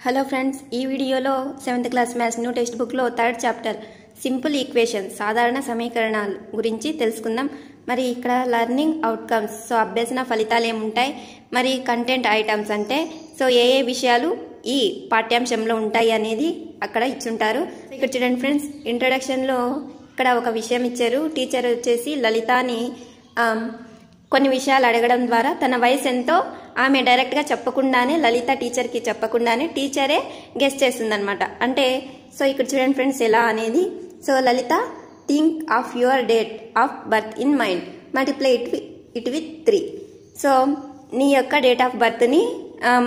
Hello friends, ఈ వీడియోలో 7th class maths new text బుక్లో 3rd చాప్టర్ సింపుల్ ఈక్వేషన్ సాధారణ సమీకరణాలు గురించి తెలుసుకుందాం. మరి ఇక్కడ లెర్నింగ్ అవుట్కమ్స్, సో అభ్యసన ఫలితాలు ఏముంటాయి, మరి కంటెంట్ ఐటమ్స్ అంటే సో ఏ విషయాలు ఈ పాఠ్యాంశంలో ఉంటాయి అనేది అక్కడ ఇచ్చుంటారు. ఇక్కడ చూడండి ఫ్రెండ్స్, ఇంట్రొడక్షన్లో ఇక్కడ ఒక విషయం ఇచ్చారు. టీచర్ వచ్చేసి లలితాని కొన్ని విషయాలు అడగడం ద్వారా తన వయసు ఎంతో ఆమె డైరెక్ట్గా చెప్పకుండానే, లలిత టీచర్కి చెప్పకుండానే టీచరే గెస్ చేస్తుందన్నమాట. అంటే సో ఇక్కడ చూడండి ఫ్రెండ్స్ ఎలా అనేది. So Lalitha, think of your date of birth in mind, multiply it with 3. So నీ యొక్క డేట్ ఆఫ్ బర్త్ని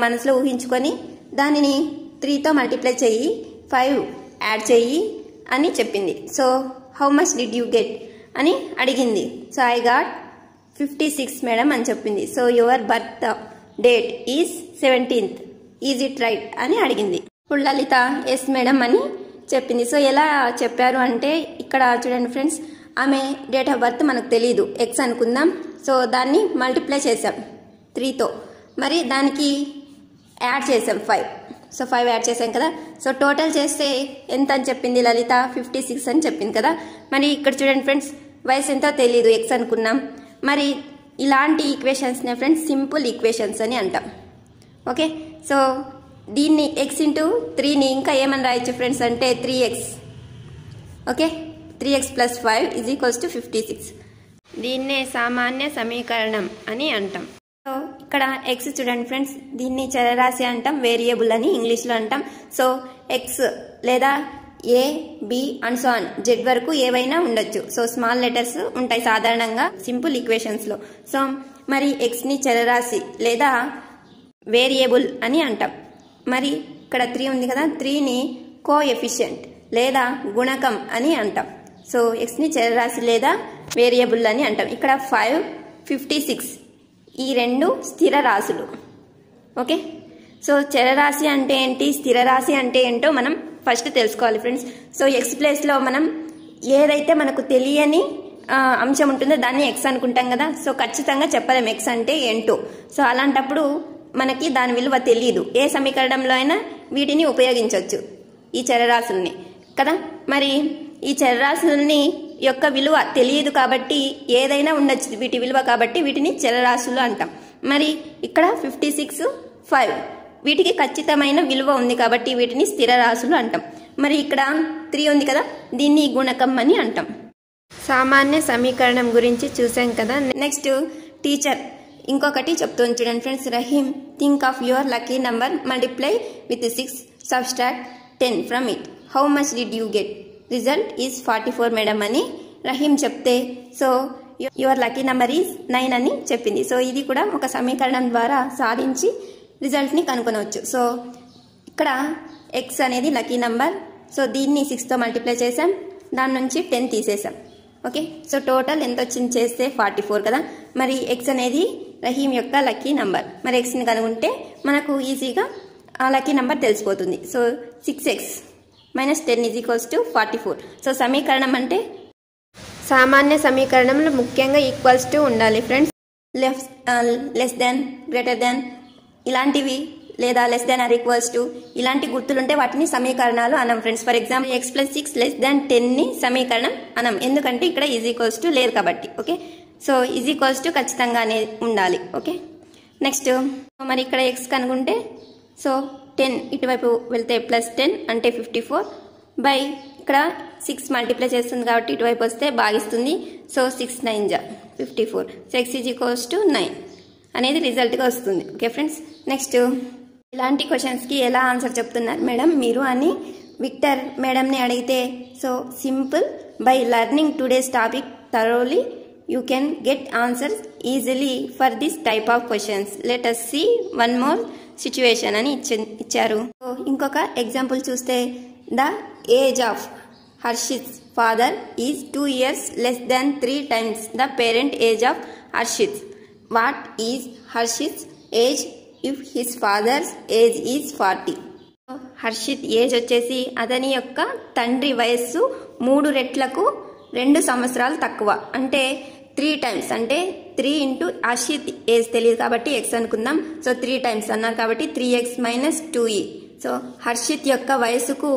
మనసులో ఊహించుకొని దానిని 3తో మల్టిప్లై చెయ్యి, 5 యాడ్ చెయ్యి అని చెప్పింది. So how much did you get అని అడిగింది. సో ఐ గాట్ 56 మేడం అని చెప్పింది. So your birth date is 17th, is it right అని అడిగింది. ఇప్పుడు లలిత ఎస్ మేడం అని చెప్పింది. సో ఎలా చెప్పారు అంటే ఇక్కడ చూడండి ఫ్రెండ్స్, ఆమె డేట్ ఆఫ్ బర్త్ మనకు తెలియదు, ఎక్స్ అనుకుందాం. సో దాన్ని మల్టిప్లై చేసాం 3తో, మరి దానికి యాడ్ చేసాం 5. సో 5 యాడ్ చేసాం కదా. సో టోటల్ చేస్తే ఎంత అని చెప్పింది లలిత? 56 అని చెప్పింది కదా. మరి ఇక్కడ చూడండి ఫ్రెండ్స్, వయసు ఎంతో తెలియదు, ఎక్స్ అనుకున్నాం. మరి ఇలాంటి ఈక్వేషన్స్నే ఫ్రెండ్స్ సింపుల్ ఈక్వేషన్స్ అని అంటాం. ఓకే, సో దీన్ని ఎక్స్ ఇంటూ 3ని ఇంకా ఏమని రాయొచ్చు ఫ్రెండ్స్ అంటే 3x. Okay, 3x + 5 = 56. దీన్నే సామాన్య సమీకరణం అని అంటాం. సో ఇక్కడ ఎక్స్ చూడండి ఫ్రెండ్స్, దీన్ని చరరాశి అంటాం, వేరియబుల్ అని ఇంగ్లీష్లో అంటాం. సో ఎక్స్ లేదా a, b and so on z వరకు ఏవైనా ఉండొచ్చు. సో స్మాల్ లెటర్స్ ఉంటాయి సాధారణంగా సింపుల్ ఈక్వేషన్స్లో. సో మరి ఎక్స్ని చరరాశి లేదా వేరియబుల్ అని అంటాం. మరి ఇక్కడ 3 ఉంది కదా, 3ని కోఎఫిషియంట్ లేదా గుణకం అని అంటాం. సో ఎక్స్ని చరరాశి లేదా వేరియబుల్ అని అంటాం. ఇక్కడ 5, 56 ఈ రెండు స్థిర రాశులు. ఓకే, సో చరరాశి అంటే ఏంటి, స్థిర రాశి అంటే ఏంటో మనం ఫస్ట్ తెలుసుకోవాలి ఫ్రెండ్స్. సో ఎక్స్ ప్లేస్లో మనం ఏదైతే మనకు తెలియని అంశం ఉంటుందో దాన్ని ఎక్స్ అనుకుంటాం కదా. సో ఖచ్చితంగా చెప్పలేం ఎక్స్ అంటే ఏంటో. సో అలాంటప్పుడు మనకి దాని విలువ తెలియదు. ఏ సమీకరణంలో అయినా వీటిని ఉపయోగించవచ్చు, ఈ చరరాశుల్ని కదా. మరి ఈ చరరాశుల్ని యొక్క విలువ తెలియదు కాబట్టి ఏదైనా ఉండొచ్చు వీటి విలువ, కాబట్టి వీటిని చరరాశులు అంటాం. మరి ఇక్కడ 56, 5 వీటికి ఖచ్చితమైన విలువ ఉంది కాబట్టి వీటిని స్థిర రాశులు అంటాం. మరి ఇక్కడ 3 ఉంది కదా, దీన్ని గుణకం అని అంటాం. సామాన్య సమీకరణం గురించి చూసాం కదా. నెక్స్ట్ టీచర్ ఇంకొకటి చెప్తుంది చూడండి friends. Rahim, think of your lucky number, multiply with 6, subtract 10 from it, how much did you get, result is 44 madam అని రహీమ్ చెప్తే, so your lucky number is 9 అని చెప్పింది. సో ఇది కూడా ఒక సమీకరణం ద్వారా సాధించి రిజల్ట్ని కనుక్కొనవచ్చు. సో ఇక్కడ ఎక్స్ అనేది లక్కీ నంబర్. సో దీన్ని 6తో మల్టిప్లై చేసాం, దాని నుంచి 10 తీసేసాం. ఓకే, సో టోటల్ ఎంత వచ్చింది చేస్తే 44 కదా. మరి ఎక్స్ అనేది రహీమ్ యొక్క లక్కీ నంబర్. మరి ఎక్స్ని కనుక్కుంటే మనకు ఈజీగా ఆ లక్కీ నంబర్ తెలిసిపోతుంది. So 6x - 10 = 44. సో సమీకరణం అంటే సామాన్య సమీకరణంలో ముఖ్యంగా ఈక్వల్స్ టు ఉండాలి friends. Less than, greater than ఇలాంటివి లేదా less than or equals to ఇలాంటి గుర్తులుంటే వాటిని సమీకరణాలు అనం ఫ్రెండ్స్. ఫర్ ఎగ్జాంపుల్ x + 6 <10ని సమీకరణం అనం, ఎందుకంటే ఇక్కడ = లేదు కాబట్టి. ఓకే, సో = ఖచ్చితంగానే ఉండాలి. ఓకే, నెక్స్ట్ మరి ఇక్కడ x కనుక్కుంటే సో 10 ఇటువైపు వెళ్తే +10 అంటే 54 బై ఇక్కడ 6 మల్టిప్లై చేస్తుంది కాబట్టి ఇటువైపు వస్తే భాగిస్తుంది. సో 6 9 జా 54. సో x = 9 అనేది రిజల్ట్గా వస్తుంది. ఓకే ఫ్రెండ్స్, నెక్స్ట్ ఇలాంటి క్వశ్చన్స్కి ఎలా ఆన్సర్ చెప్తున్నారు మేడం మీరు అని విక్టర్ మేడంని అడిగితే, so simple, by learning today's topic thoroughly you can get answers easily for this type of questions. Let us see one more situation అని ఇచ్చారు. సో ఇంకొక ఎగ్జాంపుల్ చూస్తే, the age of Harshit father is 2 years less than 3 times the parent age of Harshit. What is Harshit age if his father's age is 40. Harshit age వచ్చేసి అతని యొక్క తండ్రి వయస్సు 3 రెట్లకు 2 సంవత్సరాలు తక్కువ. అంటే 3 times, అంటే 3 ఇంటూ హర్షిత్ ఏజ్ తెలియదు కాబట్టి ఎక్స్ అనుకుందాం. సో 3 times అన్నారు కాబట్టి 3x - 2e సో హర్షిత్ యొక్క వయసుకు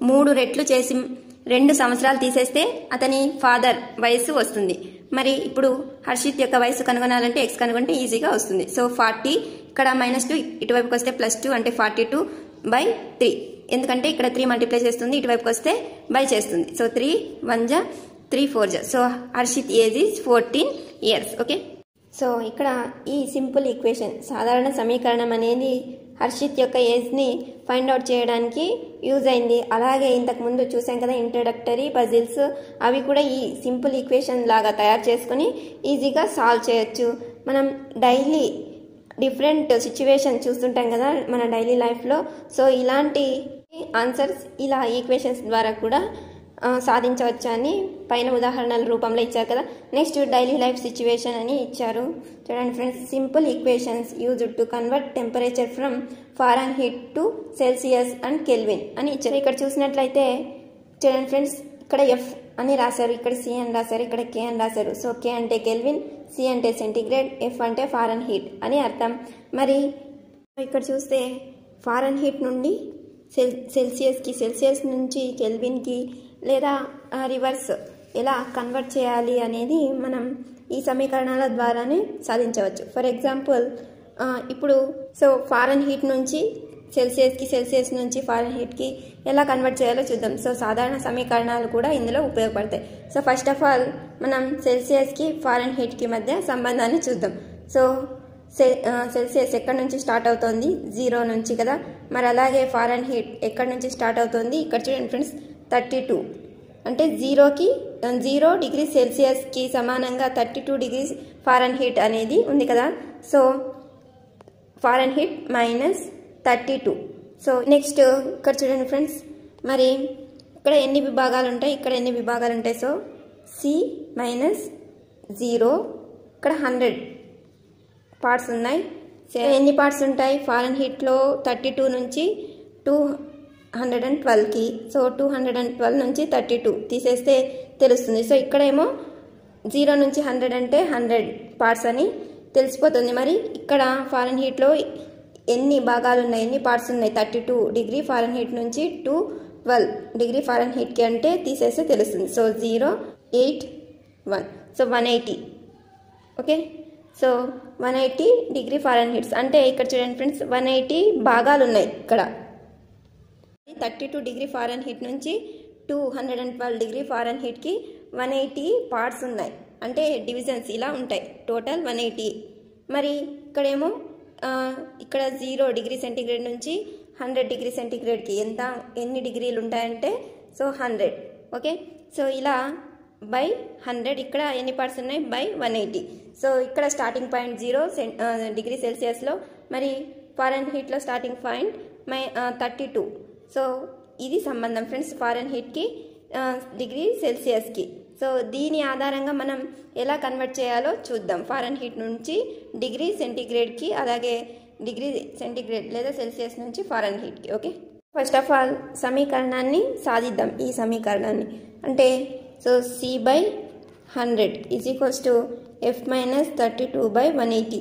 3 రెట్లు చేసి 2 సంవత్సరాలు తీసేస్తే అతని ఫాదర్ వయసు వస్తుంది. మరి ఇప్పుడు హర్షిత్ యొక్క వయసు కనుగొనాలంటే ఎక్స్ కనుగొంటే ఈజీగా వస్తుంది. సో 40 ఇక్కడ -2 ఇటువైపుకి వస్తే +2 అంటే 42/3. ఎందుకంటే ఇక్కడ 3 మల్టిప్లై చేస్తుంది, ఇటువైపుకి వస్తే బై చేస్తుంది. సో 3 1 జా 3 4 జా. So Harshit age is 14 years. Okay, so ఇక్కడ ఈ సింపుల్ ఈక్వేషన్ సాధారణ సమీకరణం అనేది హర్షిత్ యొక్క ఏజ్ని ఫైండ్ అవుట్ చేయడానికి యూజ్ అయింది. అలాగే ఇంతకుముందు చూసాం కదా ఇంట్రడక్టరీ పజిల్స్, అవి కూడా ఈ సింపుల్ ఈక్వేషన్ లాగా తయారు చేసుకుని ఈజీగా సాల్వ్ చేయొచ్చు. మనం డైలీ డిఫరెంట్ సిచ్యువేషన్ చూస్తుంటాం కదా మన డైలీ లైఫ్లో. సో ఇలాంటి ఆన్సర్స్ ఇలా ఈక్వేషన్స్ ద్వారా కూడా సాధించవచ్చు అని పైన ఉదాహరణల రూపంలో ఇచ్చారు కదా. నెక్స్ట్ డైలీ లైఫ్ సిచ్యువేషన్ అని ఇచ్చారు. చూడండి friends, simple equations used to convert temperature from Fahrenheit to Celsius and kelvin అని ఇచ్చారు. ఇక్కడ చూసినట్లయితే చూడండి ఫ్రెండ్స్, ఇక్కడ ఎఫ్ అని రాశారు, ఇక్కడ సి అని రాశారు, ఇక్కడ కే అని రాశారు. సో కే అంటే కెల్విన్, సి అంటే సెంటిగ్రేడ్, ఎఫ్ అంటే ఫారెన్హీట్ అని అర్థం. మరి ఇక్కడ చూస్తే ఫారెన్హీట్ నుండి సెల్సియస్కి, సెల్సియస్ నుంచి కెల్విన్కి లేదా రివర్స్ ఎలా కన్వర్ట్ చేయాలి అనేది మనం ఈ సమీకరణాల ద్వారానే సాధించవచ్చు. ఫర్ ఎగ్జాంపుల్ ఇప్పుడు సో ఫారెన్హీట్ నుంచి సెల్సియస్కి, సెల్సియస్ నుంచి ఫారెన్హీట్కి ఎలా కన్వర్ట్ చేయాలో చూద్దాం. సో సాధారణ సమీకరణాలు కూడా ఇందులో ఉపయోగపడతాయి. సో ఫస్ట్ ఆఫ్ ఆల్ మనం సెల్సియస్కి ఫారెన్హీట్కి మధ్య సంబంధాన్ని చూద్దాం. సో సెల్సియస్ ఎక్కడి నుంచి స్టార్ట్ అవుతుంది? 0 నుంచి కదా. మరి అలాగే ఫారెన్హీట్ ఎక్కడి నుంచి స్టార్ట్ అవుతుంది? ఇక్కడ చూడండి ఫ్రెండ్స్, 32 అంటే 0 డిగ్రీ సెల్సియస్కి సమానంగా 32 డిగ్రీ ఫారెన్హీట్ అనేది ఉంది కదా. So Fahrenheit -32. సో నెక్స్ట్ ఇక్కడ చూడండి ఫ్రెండ్స్, మరి ఇక్కడ ఎన్ని విభాగాలు ఉంటాయి, ఇక్కడ ఎన్ని విభాగాలు ఉంటాయి? సో C -0, ఇక్కడ 100 పార్ట్స్ ఉన్నాయి. ఎన్ని పార్ట్స్ ఉంటాయి ఫారెన్హీట్లో? 32 నుంచి 212కి. సో 212 నుంచి 32 తీసేస్తే తెలుస్తుంది. సో ఇక్కడేమో 0 నుంచి 100 అంటే 100 పార్ట్స్ అని తెలిసిపోతుంది. మరి ఇక్కడ ఫారెన్హీట్లో ఎన్ని భాగాలు ఉన్నాయి, ఎన్ని పార్ట్స్ ఉన్నాయి? 32 డిగ్రీ ఫారెన్హీట్ నుంచి 212 డిగ్రీ ఫారెన్హీట్కి అంటే తీసేస్తే తెలుస్తుంది. So 0 8 1, so 180. Okay, so 180 degree ఫారెన్హీట్స్ అంటే ఇక్కడ చూడండి ఫ్రెండ్స్, 180 భాగాలు ఉన్నాయి. ఇక్కడ 32 డిగ్రీ ఫారెన్హీట్ నుంచి 212 డిగ్రీ ఫారెన్హీట్కి 180 పార్ట్స్ ఉన్నాయి. అంటే డివిజన్స్ ఇలా ఉంటాయి, టోటల్ 180. మరి ఇక్కడేమో ఇక్కడ 0 డిగ్రీ సెంటిగ్రేడ్ నుంచి 100 డిగ్రీ సెంటిగ్రేడ్కి ఎన్ని డిగ్రీలు ఉంటాయంటే సో 100. ఓకే, సో ఇలా బై 100 ఇక్కడ ఎన్ని పార్ట్స్ ఉన్నాయి? బై 180. సో ఇక్కడ స్టార్టింగ్ పాయింట్ 0 డిగ్రీ సెల్సియస్లో, మరి ఫారెన్హీట్లో స్టార్టింగ్ పాయింట్ 32. సో ఇది సంబంధం ఫ్రెండ్స్ ఫారెన్హీట్కి డిగ్రీ సెల్సియస్కి. సో దీని ఆధారంగా మనం ఎలా కన్వర్ట్ చేయాలో చూద్దాం. ఫారెన్హీట్ నుంచి డిగ్రీ సెంటిగ్రేడ్కి, అలాగే డిగ్రీ సెంటిగ్రేడ్ లేదా సెల్సియస్ నుంచి ఫారెన్హీట్కి. ఓకే, ఫస్ట్ ఆఫ్ ఆల్ సమీకరణాన్ని సాధిద్దాం. ఈ సమీకరణాన్ని అంటే సో C/100 = F - 32/180.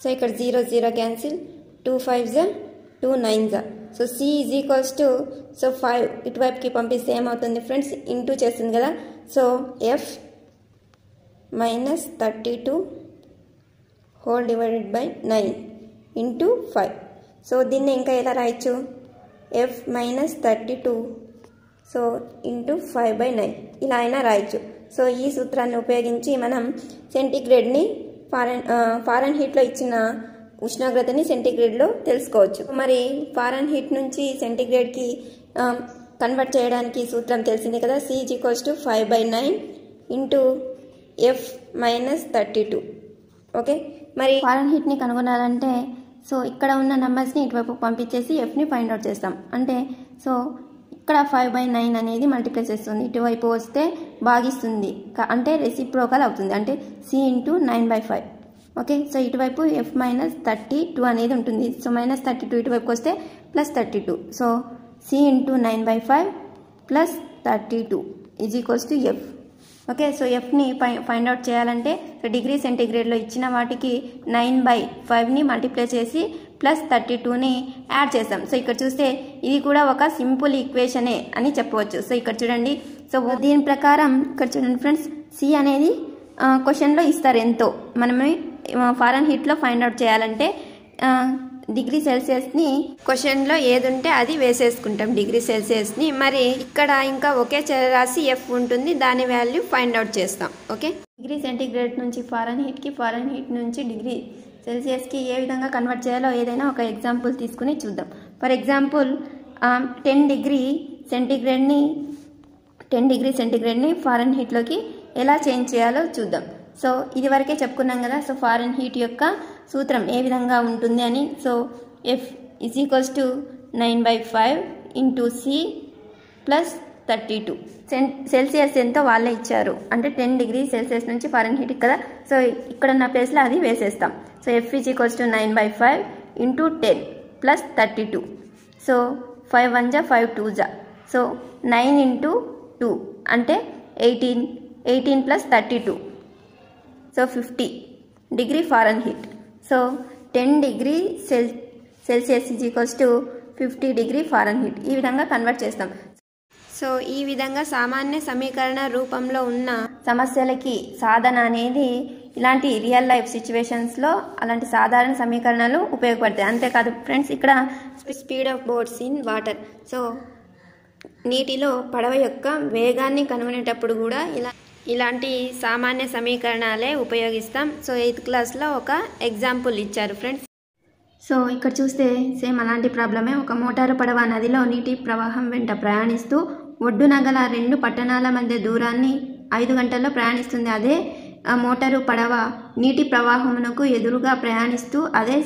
సో ఇక్కడ 0 0 క్యాన్సిల్, 2 5 2 9. సో C = 5 ఇటువైపుకి పంపిస్తే ఏమవుతుంది ఫ్రెండ్స్? ఇంటూ చేస్తుంది కదా. So F - 32 whole divided by 9 into 5. So దీన్ని ఇంకా ఎలా రాయొచ్చు? F - 32 సో ఇంటూ 5/9 ఇలా అయినా రాయొచ్చు. సో ఈ సూత్రాన్ని ఉపయోగించి మనం సెంటిగ్రేడ్ని ఫారెన్హీట్లో ఇచ్చిన ఉష్ణోగ్రతని సెంటిగ్రేడ్లో తెలుసుకోవచ్చు. మరి ఫారెన్హీట్ నుంచి సెంటిగ్రేడ్కి కన్వర్ట్ చేయడానికి సూత్రం తెలిసింది కదా. C = 5/9 into F - 32. ఓకే, మరి ఫారెన్హీట్ని కనుగొనాలంటే సో ఇక్కడ ఉన్న నెంబర్స్ని ఇటువైపు పంపించేసి Fని ఫైండ్ అవుట్ చేస్తాం. అంటే సో ఇక్కడ 5/9 అనేది మల్టిప్లై చేస్తుంది, ఇటువైపు వస్తే భాగిస్తుంది, అంటే రెసిప్రోకల్ అవుతుంది, అంటే C × 9/5. ఓకే, సో ఇటువైపు F - 32 అనేది ఉంటుంది. సో -32 ఇటువైపు వస్తే +32. So C × 9/5 + 32 = F. Okay, so Fని ఫైండ్ అవుట్ చేయాలంటే సో డిగ్రీ సెంటిగ్రేడ్లో ఇచ్చిన వాటికి 9/5ని మల్టిప్లై చేసి ప్లస్ 32ని యాడ్ చేస్తాం. సో ఇక్కడ చూస్తే ఇది కూడా ఒక సింపుల్ ఈక్వేషనే అని చెప్పవచ్చు. సో ఇక్కడ చూడండి, సో దీని ప్రకారం ఇక్కడ చూడండి ఫ్రెండ్స్, సి అనేది క్వశ్చన్లో ఇస్తారు ఎంతో, మనమే ఫారెన్ హీట్లో ఫైండ్ అవుట్ చేయాలంటే డిగ్రీ సెల్సియస్ని క్వశ్చన్లో ఏది ఉంటే అది వేసేసుకుంటాం డిగ్రీ సెల్సియస్ని. మరి ఇక్కడ ఇంకా ఒకే చరరాశి ఎఫ్ ఉంటుంది, దాని వాల్యూ ఫైండ్ అవుట్ చేస్తాం. ఓకే, డిగ్రీ సెంటీగ్రేడ్ నుంచి ఫారెన్ హీట్ నుంచి డిగ్రీ సెల్సియస్కి ఏ విధంగా కన్వర్ట్ చేయాలో ఏదైనా ఒక ఎగ్జాంపుల్ తీసుకుని చూద్దాం. ఫర్ ఎగ్జాంపుల్ 10 డిగ్రీ సెంటీగ్రేడ్ని ఫారెన్ హీట్లోకి ఎలా చేంజ్ చేయాలో చూద్దాం. సో ఇది వరకే చెప్పుకున్నాం కదా. సో ఫారెన్ హీట్ యొక్క సూత్రం ఏ విధంగా ఉంటుంది అని. So F is equals to 9/5 into C plus 32. Celsius ఎంతో వాళ్ళే ఇచ్చారు, అంటే 10 డిగ్రీ సెల్సియస్ నుంచి ఫారెన్ హీట్ కదా. సో ఇక్కడ ఉన్న ప్లేస్లో అది వేసేస్తాం. So F is equals to 9/5 into 10 plus 32. So 5 1 జా 5 2 జా, సో 9 ఇంటూ 2 అంటే 18 plus 32, so 50 degree foreign heat. So 10 degree Celsius is equals to 50 degree foreign heat. ఈ విధంగా కన్వర్ట్ చేస్తాం. సో ఈ విధంగా సామాన్య సమీకరణ రూపంలో ఉన్న సమస్యలకి సాధన అనేది ఇలాంటి రియల్ లైఫ్ సిచ్యువేషన్స్లో అలాంటి సాధారణ సమీకరణాలు ఉపయోగపడతాయి. అంతేకాదు ఫ్రెండ్స్, ఇక్కడ speed of boats in water, so నీటిలో పడవ యొక్క వేగాన్ని కనుగొనేటప్పుడు కూడా ఇలాంటి సామాన్య సమీకరణాలే ఉపయోగిస్తాం. సో 8th క్లాస్లో ఒక ఎగ్జాంపుల్ ఇచ్చారు ఫ్రెండ్స్. సో ఇక్కడ చూస్తే సేమ్ అలాంటి ప్రాబ్లమే. ఒక మోటారు పడవ నదిలో నీటి ప్రవాహం వెంట ప్రయాణిస్తూ ఒడ్డున గల 2 పట్టణాల మధ్య దూరాన్ని 5 గంటల్లో ప్రయాణిస్తుంది. అదే మోటారు పడవ నీటి ప్రవాహమునకు ఎదురుగా ప్రయాణిస్తూ అదే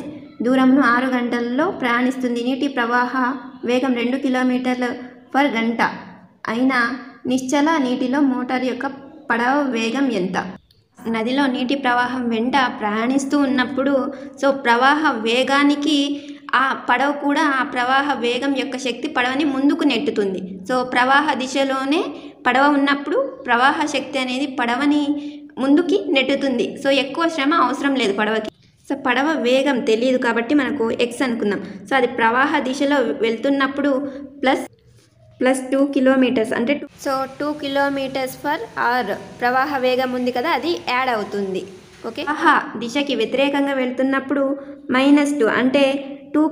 దూరంను 6 గంటల్లో ప్రయాణిస్తుంది. నీటి ప్రవాహ వేగం 2 కిలోమీటర్ల/గంట అయినా నిశ్చల నీటిలో మోటారు యొక్క పడవ వేగం ఎంత? నదిలో నీటి ప్రవాహం వెంట ప్రయాణిస్తూ ఉన్నప్పుడు సో ప్రవాహ వేగానికి ఆ పడవ కూడా ఆ ప్రవాహ వేగం యొక్క శక్తి పడవని ముందుకు నెట్టుతుంది. సో ప్రవాహ దిశలోనే పడవ ఉన్నప్పుడు ప్రవాహ శక్తి అనేది పడవని ముందుకి నెట్టుతుంది. సో ఎక్కువ శ్రమ అవసరం లేదు పడవకి. సో పడవ వేగం తెలియదు కాబట్టి మనకు ఎక్స్ అనుకుందాం. సో అది ప్రవాహ దిశలో వెళ్తున్నప్పుడు ప్లస్ 2 కిలోమీటర్స్ అంటే 2 కిలోమీటర్స్/అవర్ ప్రవాహ వేగం ఉంది కదా, అది యాడ్ అవుతుంది. ఓకే, ప్రవాహ దిశకి వ్యతిరేకంగా వెళ్తున్నప్పుడు -2 అంటే 2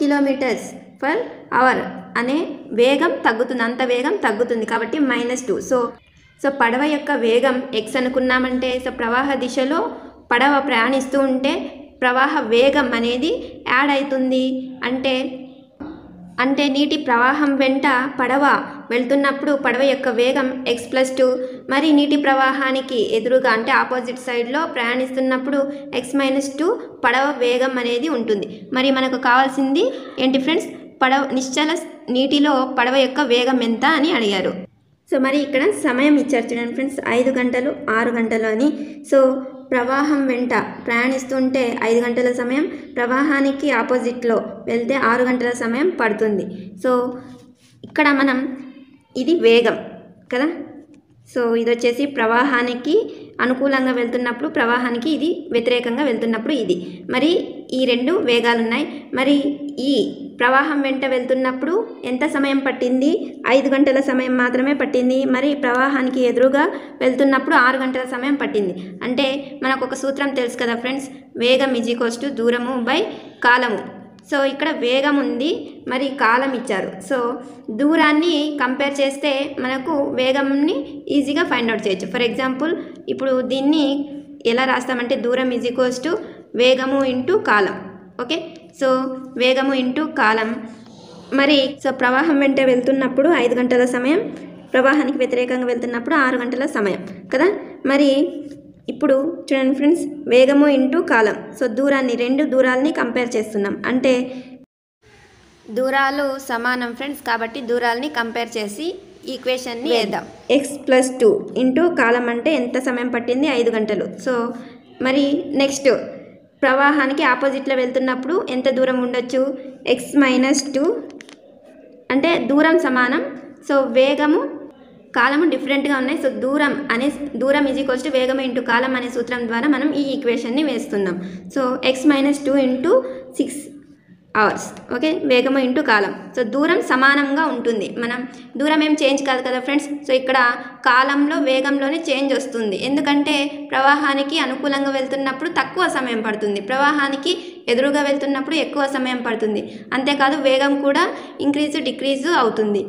కిలోమీటర్స్/అవర్ అనే వేగం తగ్గుతుంది, అంత వేగం తగ్గుతుంది కాబట్టి -2. సో పడవ యొక్క వేగం x అనుకున్నామంటే సో ప్రవాహ దిశలో పడవ ప్రయాణిస్తూ ఉంటే ప్రవాహ వేగం అనేది యాడ్ అవుతుంది. అంటే నీటి ప్రవాహం వెంట పడవ వెళ్తున్నప్పుడు పడవ యొక్క వేగం x+2, మరి నీటి ప్రవాహానికి ఎదురుగా అంటే ఆపోజిట్ సైడ్లో ప్రయాణిస్తున్నప్పుడు x-2 పడవ వేగం అనేది ఉంటుంది. మరి మనకు కావాల్సింది ఏంటి ఫ్రెండ్స్? నిశ్చల నీటిలో పడవ యొక్క వేగం ఎంత అని అడిగారు. సో మరి ఇక్కడ సమయం ఇచ్చారు చూడండి ఫ్రెండ్స్, 5 గంటలు 6 గంటలు అని. సో ప్రవాహం వెంట ప్రయాణిస్తుంటే 5 గంటల సమయం, ప్రవాహానికి ఆపోజిట్లో వెళ్తే 6 గంటల సమయం పడుతుంది. సో ఇక్కడ మనం ఇది వేగం కదా, సో ఇది వచ్చేసి ప్రవాహానికి అనుకూలంగా వెళ్తున్నప్పుడు, ప్రవాహానికి ఇది వ్యతిరేకంగా వెళ్తున్నప్పుడు ఇది. మరి ఈ 2 వేగాలు ఉన్నాయి. మరి ఈ ప్రవాహం వెంట వెళ్తున్నప్పుడు ఎంత సమయం పట్టింది? 5 గంటల సమయం మాత్రమే పట్టింది. మరి ప్రవాహానికి ఎదురుగా వెళ్తున్నప్పుడు 6 గంటల సమయం పట్టింది. అంటే మనకు ఒక సూత్రం తెలుసు కదా ఫ్రెండ్స్, వేగం = దూరము బై కాలము. సో ఇక్కడ వేగం ఉంది, మరి కాలం ఇచ్చారు. సో దూరాన్ని కంపేర్ చేస్తే మనకు వేగంని ఈజీగా ఫైండ్ అవుట్ చేయొచ్చు. ఫర్ ఎగ్జాంపుల్ ఇప్పుడు దీన్ని ఎలా రాస్తామంటే దూరం = వేగము ఇంటూ కాలం. ఓకే, సో వేగము ఇంటూ కాలం. మరి సో ప్రవాహం వెంట వెళ్తున్నప్పుడు 5 గంటల సమయం, ప్రవాహానికి వ్యతిరేకంగా వెళ్తున్నప్పుడు 6 గంటల సమయం కదా. మరి ఇప్పుడు చూడండి ఫ్రెండ్స్, వేగము ఇంటూ కాలం. సో దూరాన్ని, 2 దూరాలని కంపేర్ చేస్తున్నాం, అంటే దూరాలు సమానం ఫ్రెండ్స్, కాబట్టి దూరాలని కంపేర్ చేసి ఈక్వేషన్ని వేద్దాం. x+2 ఇంటూ కాలం అంటే ఎంత సమయం పట్టింది? 5 గంటలు. సో మరి నెక్స్ట్ ప్రవాహానికి ఆపోజిట్లో వెళ్తున్నప్పుడు ఎంత దూరం ఉండొచ్చు? x-2 అంటే దూరం సమానం. సో వేగము కాలము డిఫరెంట్గా ఉన్నాయి. సో దూరం ఈజ్ ఈక్వల్స్ టు వేగం ఇంటూ కాలం అనే సూత్రం ద్వారా మనం ఈ ఈక్వేషన్ని వేస్తున్నాం. So x - 2 into 6 hours. Okay, వేగము ఇంటూ కాలం. సో దూరం సమానంగా ఉంటుంది. మనం దూరం ఏం చేంజ్ కాదు కదా ఫ్రెండ్స్. సో ఇక్కడ కాలంలో వేగంలోనే చేంజ్ వస్తుంది. ఎందుకంటే ప్రవాహానికి అనుకూలంగా వెళ్తున్నప్పుడు తక్కువ సమయం పడుతుంది, ప్రవాహానికి ఎదురుగా వెళ్తున్నప్పుడు ఎక్కువ సమయం పడుతుంది. అంతేకాదు వేగం కూడా డిక్రీజు అవుతుంది.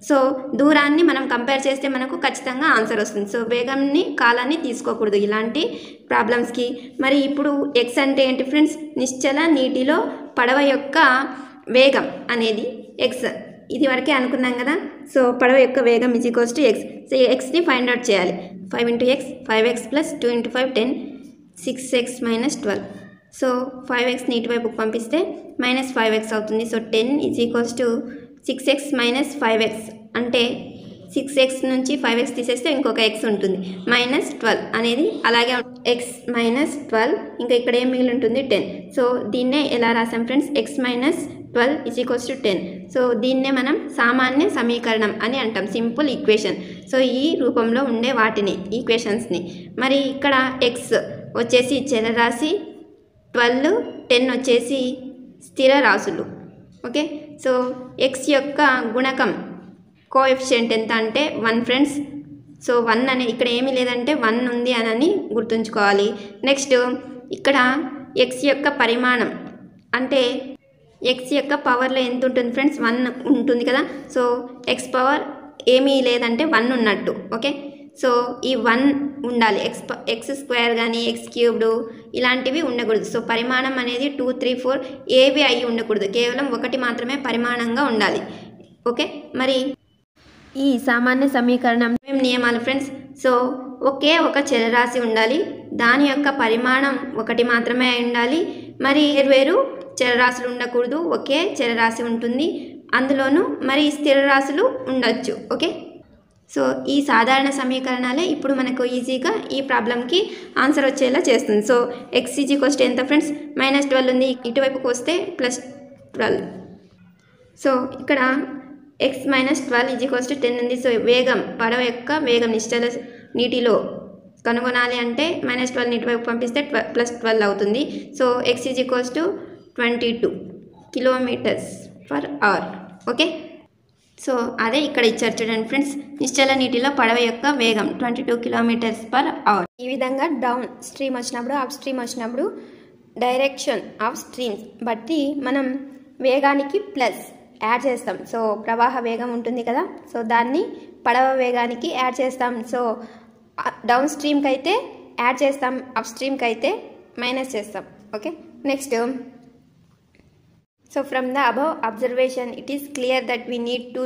సో దూరాన్ని మనం కంపేర్ చేస్తే మనకు ఖచ్చితంగా ఆన్సర్ వస్తుంది. సో వేగంని కాలాన్ని తీసుకోకూడదు ఇలాంటి ప్రాబ్లమ్స్కి. మరి ఇప్పుడు ఎక్స్ అంటే ఏంటి ఫ్రెండ్స్? నిశ్చల నీటిలో పడవ యొక్క వేగం అనేది ఎక్స్. ఇది వరకే అనుకున్నాం కదా. సో పడవ యొక్క వేగం is equals to x. So ఎక్స్ని ఫైండ్ అవుట్ చేయాలి. 5 × x 5x + 2 × 5 10 6x - 12. సో 5xని ఇటువైపుకు పంపిస్తే -5x అవుతుంది. So 10 is equals to 6x - 5x అంటే 6x నుంచి 5x తీసేస్తే ఇంకొక x ఉంటుంది. -12 అనేది అలాగే x - 12 ఇంకా ఇక్కడ ఏం మిగిలి ఉంటుంది 10. సో దీన్నే ఎలా రాసాం friends? x - 12 is equals to 10. So దీన్నే మనం సామాన్య సమీకరణం అని అంటాం, సింపుల్ ఈక్వేషన్. సో ఈ రూపంలో ఉండే వాటిని ఈక్వేషన్స్ని. మరి ఇక్కడ x వచ్చేసి చలరాశి, 12 10 వచ్చేసి స్థిర రాశులు. ఓకే, సో x యొక్క గుణకం కోఎఫిషియంట్ ఎంత అంటే 1 ఫ్రెండ్స్. సో 1 అనే ఇక్కడ ఏమీ లేదంటే 1 ఉంది అని గుర్తుంచుకోవాలి. నెక్స్ట్ ఇక్కడ x యొక్క పరిమాణం అంటే x యొక్క పవర్లో ఎంత ఉంటుంది ఫ్రెండ్స్? 1 ఉంటుంది కదా. సో x పవర్ ఏమీ లేదంటే 1 ఉన్నట్టు. ఓకే, సో ఈ 1 ఉండాలి. ఎక్స్ స్క్వేర్ కానీ x³ ఇలాంటివి ఉండకూడదు. సో పరిమాణం అనేది 2 3 4 ఏవి అయి ఉండకూడదు, కేవలం 1 మాత్రమే పరిమాణంగా ఉండాలి. ఓకే, మరి ఈ సామాన్య సమీకరణం నియమాలు ఫ్రెండ్స్. సో ఒకే ఒక చలరాశి ఉండాలి, దాని యొక్క పరిమాణం 1 మాత్రమే అయి ఉండాలి. మరి వేరు చలరాశులు ఉండకూడదు, ఒకే చలరాశి ఉంటుంది. అందులోనూ మరి స్థిర రాశులు ఉండొచ్చు. ఓకే, సో ఈ సాధారణ సమీకరణాలే ఇప్పుడు మనకు ఈజీగా ఈ ప్రాబ్లంకి ఆన్సర్ వచ్చేలా చేస్తుంది. So x is equals to ఎంత ఫ్రెండ్స్? -12 ఉంది, ఇటువైపుకి వస్తే +12. సో ఇక్కడ x - 12 ఈజ్ ఈక్వల్స్ టు 10 ఉంది. సో వేగం, పడవ యొక్క వేగం నిశ్చల నీటిలో కనుగొనాలి అంటే -12 ఇటువైపు పంపిస్తే +12 అవుతుంది. So x is equals to 22 km/h. Okay, so అదే ఇక్కడ ఇచ్చారు చూడండి ఫ్రెండ్స్. నిశ్చల నీటిలో పడవ యొక్క వేగం 22 km/h. ఈ విధంగా డౌన్ స్ట్రీమ్ వచ్చినప్పుడు, అప్ స్ట్రీమ్ వచ్చినప్పుడు డైరెక్షన్ ఆఫ్ స్ట్రీమ్స్ బట్టి మనం వేగానికి ప్లస్ యాడ్ చేస్తాం. సో ప్రవాహ వేగం ఉంటుంది కదా, సో దాన్ని పడవ వేగానికి యాడ్ చేస్తాం. సో డౌన్ స్ట్రీమ్కి అయితే యాడ్ చేస్తాం, అప్ స్ట్రీమ్కి అయితే మైనస్ చేస్తాం. Okay, next so from the above observation it is clear that we need to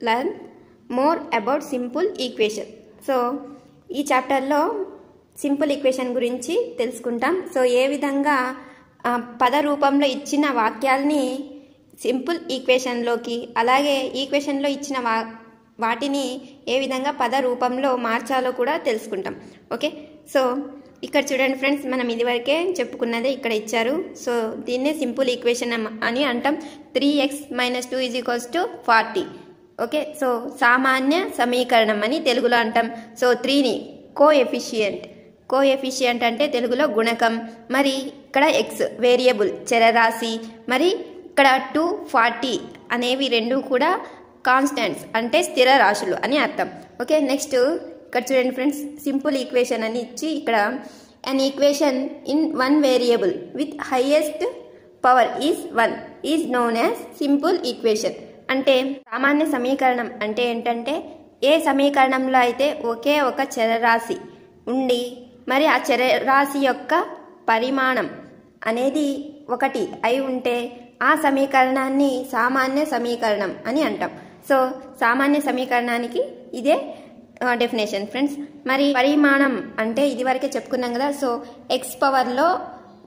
learn more about simple equation. So ఈ చాప్టర్లో సింపుల్ ఈక్వేషన్ గురించి తెలుసుకుంటాం. సో ఏ విధంగా పద రూపంలో ఇచ్చిన వాక్యాలని సింపుల్ ఈక్వేషన్లోకి, అలాగే ఈక్వేషన్లో ఇచ్చిన వాటిని ఏ విధంగా పద రూపంలో మార్చాలో కూడా తెలుసుకుంటాం. ఓకే, సో ఇక్కడ చూడండి ఫ్రెండ్స్, మనం ఇదివరకే చెప్పుకున్నదే ఇక్కడ ఇచ్చారు. సో దీన్నే సింపుల్ ఈక్వేషన్ అని అంటాం. 3x - 2 is equals to 40. Okay, so సామాన్య సమీకరణం అని తెలుగులో అంటాం. సో 3ని కోఎఫిషియంట్ అంటే తెలుగులో గుణకం. మరి ఇక్కడ x వేరియబుల్ చరరాశి, మరి ఇక్కడ 2 40 అనేవి రెండు కూడా కాన్స్టెంట్స్ అంటే స్థిర రాశులు అని అర్థం. ఓకే, నెక్స్ట్ ఇక్కడ చూడండి ఫ్రెండ్స్, సింపుల్ ఈక్వేషన్ అని ఇచ్చి ఇక్కడ an equation in one variable with highest power is 1 is known as simple equation. అంటే సామాన్య సమీకరణం అంటే ఏంటంటే ఏ సమీకరణంలో అయితే ఒకే ఒక చరరాశి ఉండి మరి ఆ చరరాశి యొక్క పరిమాణం అనేది 1 అయి ఉంటే ఆ సమీకరణాన్ని సామాన్య సమీకరణం అని అంటాం. సో సామాన్య సమీకరణానికి ఇదే డెఫినేషన్ ఫ్రెండ్స్. మరి పరిమాణం అంటే ఇది వరకే చెప్పుకున్నాం కదా. సో x పవర్లో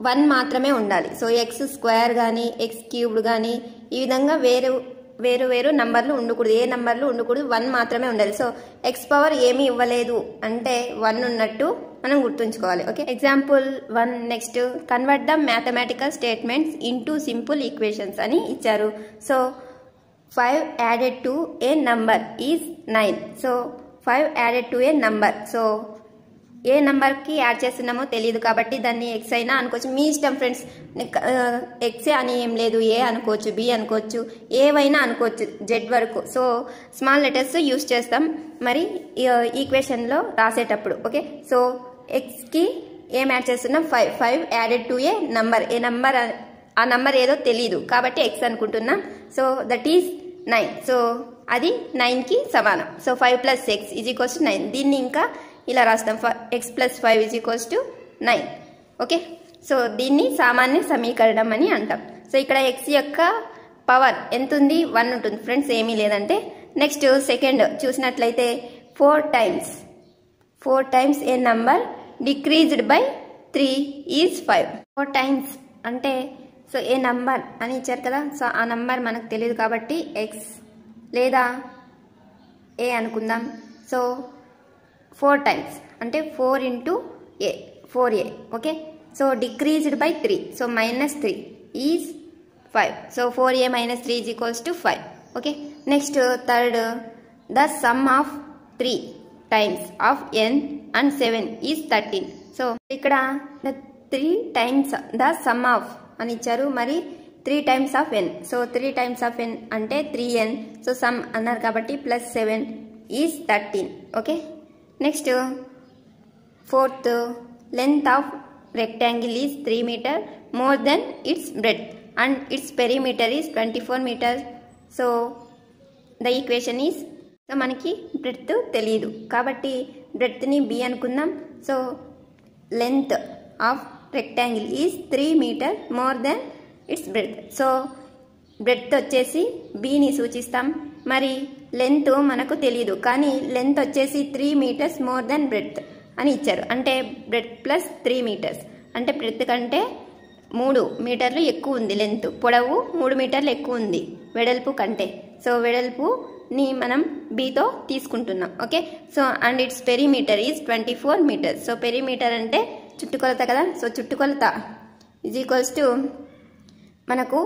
1 మాత్రమే ఉండాలి. సో x² కానీ x³ కానీ ఈ విధంగా వేరు నంబర్లు ఉండకూడదు, ఏ నంబర్లు ఉండకూడదు, 1 మాత్రమే ఉండాలి. సో x పవర్ ఏమీ ఇవ్వలేదు అంటే 1 ఉన్నట్టు మనం గుర్తుంచుకోవాలి. Okay, example 1 next convert the mathematical statements into simple equations అని ఇచ్చారు. So 5 added to a number is 9. So 5 added to a number. So a నంబర్కి యాడ్ చేస్తున్నామో తెలియదు కాబట్టి దాన్ని ఎక్స్ అయినా అనుకోవచ్చు, మీ ఇష్టం ఫ్రెండ్స్. ఎక్సే అని ఏం లేదు, ఏ అనుకోవచ్చు, బి అనుకోవచ్చు, ఏవైనా అనుకోవచ్చు జెడ్ వరకు. సో స్మాల్ లెటర్స్ యూస్ చేస్తాం మరి ఈక్వేషన్లో రాసేటప్పుడు. ఓకే, సో ఎక్స్కి ఏం యాడ్ చేస్తున్నాం, 5 added to a number. A number, ఆ నంబర్ ఏదో తెలియదు కాబట్టి ఎక్స్ అనుకుంటున్నాం. So that is 9. సో అది 9కి సమానం. So 5 + x = 9. దీన్ని ఇంకా ఇలా రాస్తాం, x + 5 = 9. ఓకే, సో దీన్ని సామాన్య సమీకరణం అని అంటాం. సో ఇక్కడ x యొక్క పవర్ ఎంత ఉంది, 1 ఉంటుంది ఫ్రెండ్స్, ఏమీ లేదంటే. నెక్స్ట్ సెకండ్ చూసినట్లయితే 4 times A number decreased by 3 is 5. 4 times అంటే సో ఏ నంబర్ అని ఇచ్చారు కదా, సో ఆ నంబర్ మనకు తెలియదు కాబట్టి ఎక్స్ లేదా ఏ అనుకుందాం. సో 4 టైమ్స్ అంటే 4 × a, 4a. Okay, so decreased by 3, so -3 is 5. So 4a - 3 = 5. Okay, next third, the sum of 3 times of n and 7 is 13. So ఇక్కడ 3 టైమ్స్ ద సమ్ ఆఫ్ అని ఇచ్చారు, మరి 3 times of n. So 3 times of n అంటే 3n. So sum అన్నారు కాబట్టి +7 is 13. Okay, next fourth, length of rectangle is 3 metre more than its breadth and its perimeter is 24 metre. So the equation is, so మనకి breadth తెలియదు కాబట్టి బ్రెడ్త్ని b అనుకుందాం. So length of rectangle is 3 metre more than its breadth. So breadth వచ్చేసి బీని సూచిస్తాం, మరి length మనకు తెలియదు కానీ లెంత్ వచ్చేసి 3 మీటర్స్ మోర్ దెన్ బ్రెడ్త్ అని ఇచ్చారు. అంటే బ్రెడ్త్ + 3 మీటర్స్ అంటే బ్రెడ్త్ కంటే 3 మీటర్లు ఎక్కువ ఉంది లెంత్, పొడవు 3 మీటర్లు ఎక్కువ ఉంది వెడల్పు కంటే. సో వెడల్పుని మనం బీతో తీసుకుంటున్నాం. Okay, so and its perimeter is 24 metres. So perimeter అంటే చుట్టుకొలత కదా. సో చుట్టుకొలత = మనకు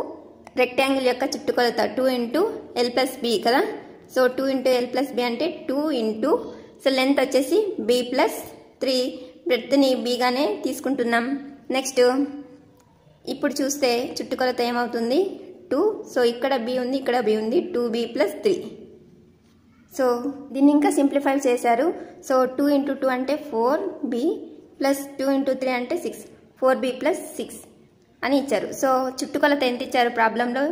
రెక్టాంగిల్ యొక్క చుట్టుకొలత 2 × l + b కదా. సో 2 × l + b అంటే 2 సో లెంత్ వచ్చేసి b + 3, బ్రెడ్త్ని బీగానే తీసుకుంటున్నాం. నెక్స్ట్ ఇప్పుడు చూస్తే చుట్టుకొలత ఏమవుతుంది, 2. సో ఇక్కడ b ఉంది, ఇక్కడ b ఉంది, 2b + 3. సో దీన్ని ఇంకా సింప్లిఫై చేశారు. సో 2 × 2 అంటే 4b + 2 × 3 అంటే 6, 4b + 6 అని ఇచ్చారు. సో చుట్టుకొలత ఎంత ఇచ్చారు ప్రాబ్లంలో,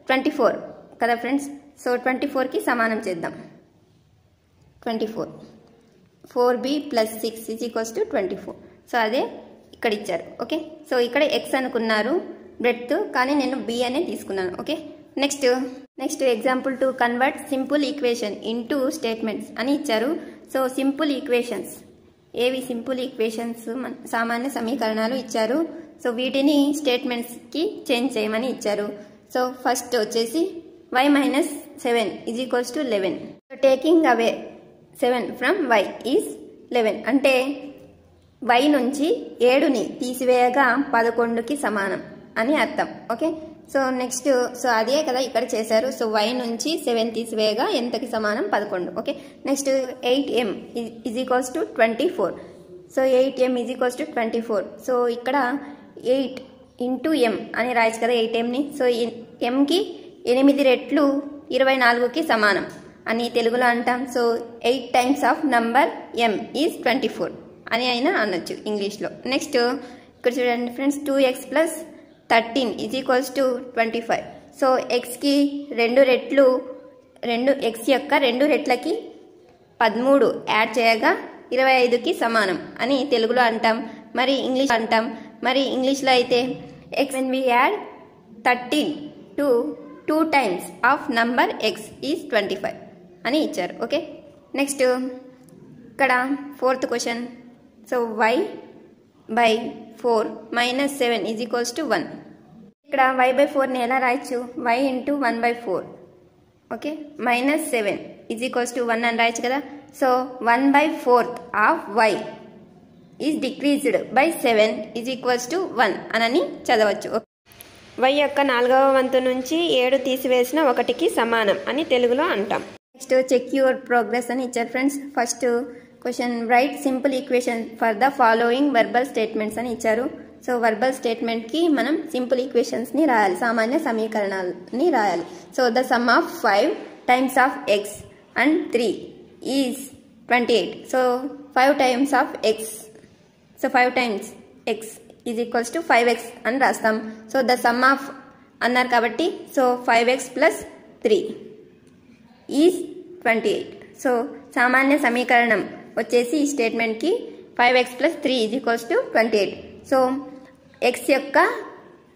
24 కదా ఫ్రెండ్స్. సో 24కి సమానం చేద్దాం. 24, 4b + 6 = 24. సో అదే ఇక్కడ ఇచ్చారు. ఓకే, సో ఇక్కడ x అనుకున్నారు బ్రెడ్త్, కానీ నేను b అనే తీసుకున్నాను. Okay, next example to convert simple equation into statements అని ఇచ్చారు. సో సింపుల్ ఈక్వేషన్స్ ఏవి, సింపుల్ ఈక్వేషన్స్ సామాన్య సమీకరణాలు ఇచ్చారు. సో వీటిని స్టేట్మెంట్స్కి చేంజ్ చేయమని ఇచ్చారు. సో ఫస్ట్ వచ్చేసి y - 7 = 11. So taking away 7 from y is 11 అంటే y నుంచి 7ని తీసివేయగా 11కి సమానం అని అర్థం. ఓకే, సో నెక్స్ట్, సో అదే కదా ఇక్కడ చేశారు. సో y నుంచి 7 తీసివేయగా ఎంతకి సమానం, 11. Okay, next 8m = 24. So 8m = 24. So ఇక్కడ 8 × m అని రాయచ్చు కదా 8mని. సో mకి 8 రెట్లు 24కి సమానం అని తెలుగులో అంటాం. So 8 times of number m is 24 అని అయినా అనొచ్చు ఇంగ్లీష్లో. నెక్స్ట్ ఇక్కడ చూడండి ఫ్రెండ్స్, 2x + 13 = 25. సో xకి 2 రెట్లు, x యొక్క 2 రెట్లకి 13 యాడ్ చేయగా 25కి సమానం అని తెలుగులో అంటాం, మరి ఇంగ్లీష్లో అయితే x when we add 13 to 2 times of number x is 25 అని ఇచ్చారు. ఓకే, నెక్స్ట్ ఇక్కడ 4th క్వశ్చన్. So y/4 - 7 = 1. ఇక్కడ y/4ని ఎలా రాయొచ్చు, y × 1/4. ఓకే, -7 = 1 అని రాయొచ్చు కదా. So 1/4 of y is decreased by 7 = 1 అని చదవచ్చు. y యొక్క 4వ వంతు నుంచి 7 తీసివేసిన 1కి సమానం అని తెలుగులో అంటాం. నెక్స్ట్ చెక్ యువర్ ప్రోగ్రెస్ అని ఇచ్చారు friends. First question right simple equation for the following verbal statements అని ఇచ్చారు. సో వర్బల్ స్టేట్మెంట్కి మనం సింపుల్ ఈక్వేషన్స్ని రాయాలి, సామాన్య సమీకరణాలని రాయాలి. So the sum of 5 times of X and 3 is 28. So 5 times of X, so 5 times X is equals to 5x అని రాస్తాం. So the sum of అన్నారు కాబట్టి so 5x plus 3 is 28. So సామాన్య సమీకరణం వచ్చేసి ఈ స్టేట్మెంట్కి 5x plus 3 is equals to 28. So X యొక్క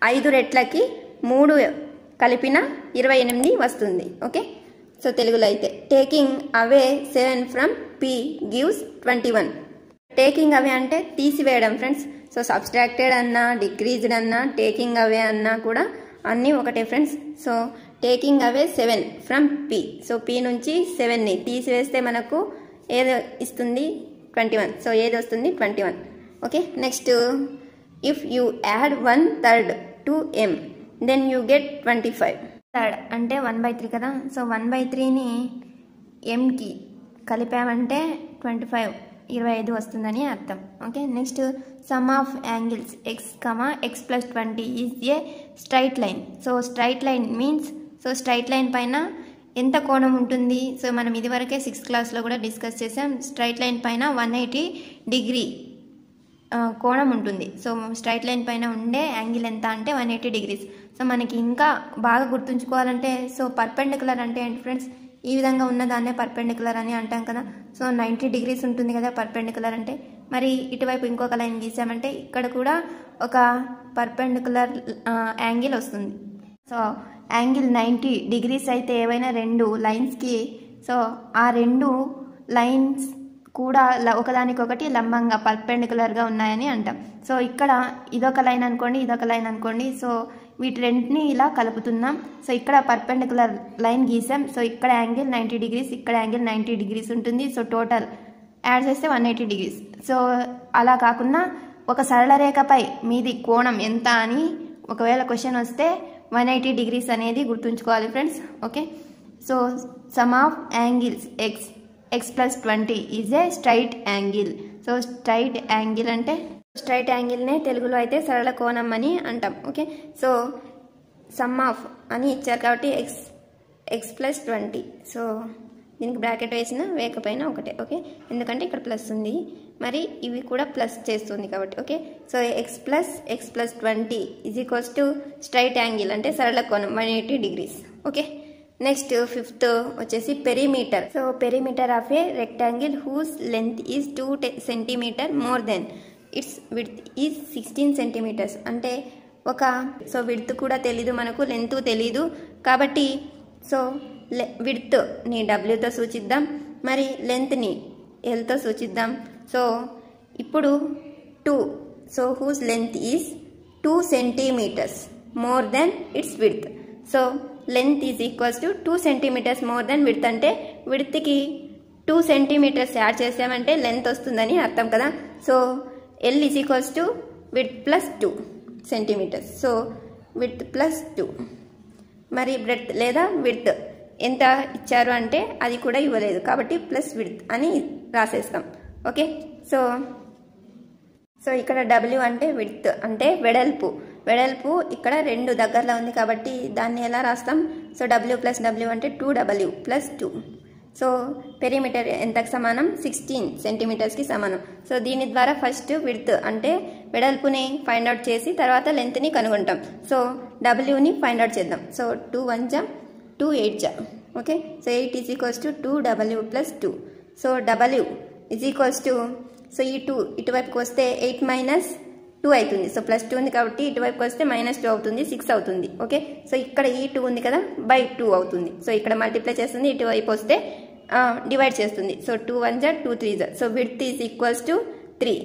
5 రెట్లకి 3 కలిపిన 28 వస్తుంది. ఓకే, సో తెలుగులో అయితే taking away 7 from P gives 21. Taking away అంటే తీసివేయడం ఫ్రెండ్స్. సో సబ్స్ట్రాక్టెడ్ అన్నా డిక్రీజ్డ్ అన్నా టేకింగ్ అవే అన్నా కూడా అన్నీ ఒకటే friends. So taking away 7 from P. So P నుంచి 7ని తీసివేస్తే మనకు ఏది ఇస్తుంది 21. సో ఏది వస్తుంది 21. Okay, next if you add 1/3 to M then you get 25. Third అంటే 1/3 కదా. సో 1/3ని Mకి కలిపామంటే 25 వస్తుందని అర్థం. Okay, next some of angles x, x+20 is a straight line. So straight line means so straight line పైన ఎంత కోణం ఉంటుంది. సో మనం ఇదివరకే 6th క్లాస్లో కూడా డిస్కస్ చేసాం. స్ట్రైట్ లైన్ పైన 180 డిగ్రీ కోణం ఉంటుంది. సో స్ట్రైట్ లైన్ పైన ఉండే యాంగిల్ ఎంత అంటే 180 డిగ్రీస్. సో మనకి ఇంకా బాగా గుర్తుంచుకోవాలంటే సో పర్పెండికులర్ అంటే ఏంటి ఫ్రెండ్స్, ఈ విధంగా ఉన్నదాన్నే పర్పెండికులర్ అని అంటాం కదా. సో 90 డిగ్రీస్ ఉంటుంది కదా పర్పెండికులర్ అంటే. మరి ఇటువైపు ఇంకొక లైన్ గీసామంటే ఇక్కడ కూడా ఒక పర్పెండికులర్ యాంగిల్ వస్తుంది. సో యాంగిల్ 90 డిగ్రీస్ అయితే ఏవైనా 2 లైన్స్కి సో ఆ 2 లైన్స్ కూడా ఒకదానికొకటి లంబంగా పర్పెండికులర్గా ఉన్నాయని అంటాం. సో ఇక్కడ ఇదొక లైన్ అనుకోండి, ఇదొక లైన్ అనుకోండి. సో వీటి రెంటిని ఇలా కలుపుతున్నాం. సో ఇక్కడ పర్పెండికులర్ లైన్ గీసాం. సో ఇక్కడ యాంగిల్ 90 డిగ్రీస్, ఇక్కడ యాంగిల్ 90 డిగ్రీస్ ఉంటుంది. సో టోటల్ యాడ్ చేస్తే 180 డిగ్రీస్. సో అలా కాకుండా ఒక సరళ రేఖపై మీది కోణం ఎంత అని ఒకవేళ క్వశ్చన్ వస్తే 180 డిగ్రీస్ అనేది గుర్తుంచుకోవాలి friends. Okay, so some of angles x+20 is a straight angle. So straight angle అంటే స్ట్రైట్ యాంగిల్నే తెలుగులో అయితే సరళ కోణం అని అంటాం. ఓకే, సో సమ్ ఆఫ్ అని ఇచ్చారు కాబట్టి x+20. సో దీనికి బ్రాకెట్ వేసిన వేకపోయినా ఒకటే. ఓకే, ఎందుకంటే ఇక్కడ ప్లస్ ఉంది, మరి ఇవి కూడా ప్లస్ చేస్తుంది కాబట్టి. Okay, so x+20 is equals to straight angle అంటే సరళ కోణం 180 డిగ్రీస్. ఓకే, నెక్స్ట్ 5th వచ్చేసి perimeter. So perimeter of a rectangle whose length is 2 centimetre more than its width is 16 centimetres. అంటే ఒక సో విడ్త్ కూడా తెలీదు మనకు, లెంత్ తెలీదు కాబట్టి సో విడ్త్ని డబ్ల్యూతో సూచిద్దాం, మరి లెంత్ని ఎల్తో సూచిద్దాం. సో ఇప్పుడు 2 so whose length is 2 centimetres more than its width. So length is equals to 2 centimetres more than width అంటే విడ్త్కి 2 సెంటీమీటర్స్ యాడ్ చేసామంటే లెంత్ వస్తుందని అర్థం కదా. So L is equals to width plus 2 centimetres. So width plus 2, మరి breadth లేదా width ఎంత ఇచ్చారు అంటే అది కూడా ఇవ్వలేదు కాబట్టి ప్లస్ విడ్త్ అని రాసేస్తాం. ఓకే, సో ఇక్కడ డబ్ల్యూ అంటే విడ్త్ అంటే వెడల్పు. ఇక్కడ 2 దగ్గరలో ఉంది కాబట్టి దాన్ని ఎలా రాస్తాం. సో w+w అంటే 2w + 2. సో పెరిమీటర్ ఎంతకు సమానం 16 సెంటీమీటర్స్కి సమానం. సో దీని ద్వారా ఫస్ట్ విడ్త్ అంటే వెడల్పుని ఫైండ్ అవుట్ చేసి తర్వాత లెంత్ని కనుగొంటాం. సో డబ్ల్యూని ఫైండ్ అవుట్ చేద్దాం. సో 2 1 జా 2 8 జా. Okay, so 8 is equals to 2w + 2. So w is equals to so ఈ 2 ఇటువైపుకి వస్తే 8 - 2 అవుతుంది. సో +2 ఉంది కాబట్టి ఇటువైపుకి వస్తే -2 అవుతుంది, 6 అవుతుంది. ఓకే, సో ఇక్కడ ఈ 2 ఉంది కదా /2 అవుతుంది. సో ఇక్కడ మల్టిప్లై చేస్తుంది, ఇటువైపు వస్తే డివైడ్ చేస్తుంది. సో 2 1 జా 2 3 జా. So width is equals to 3.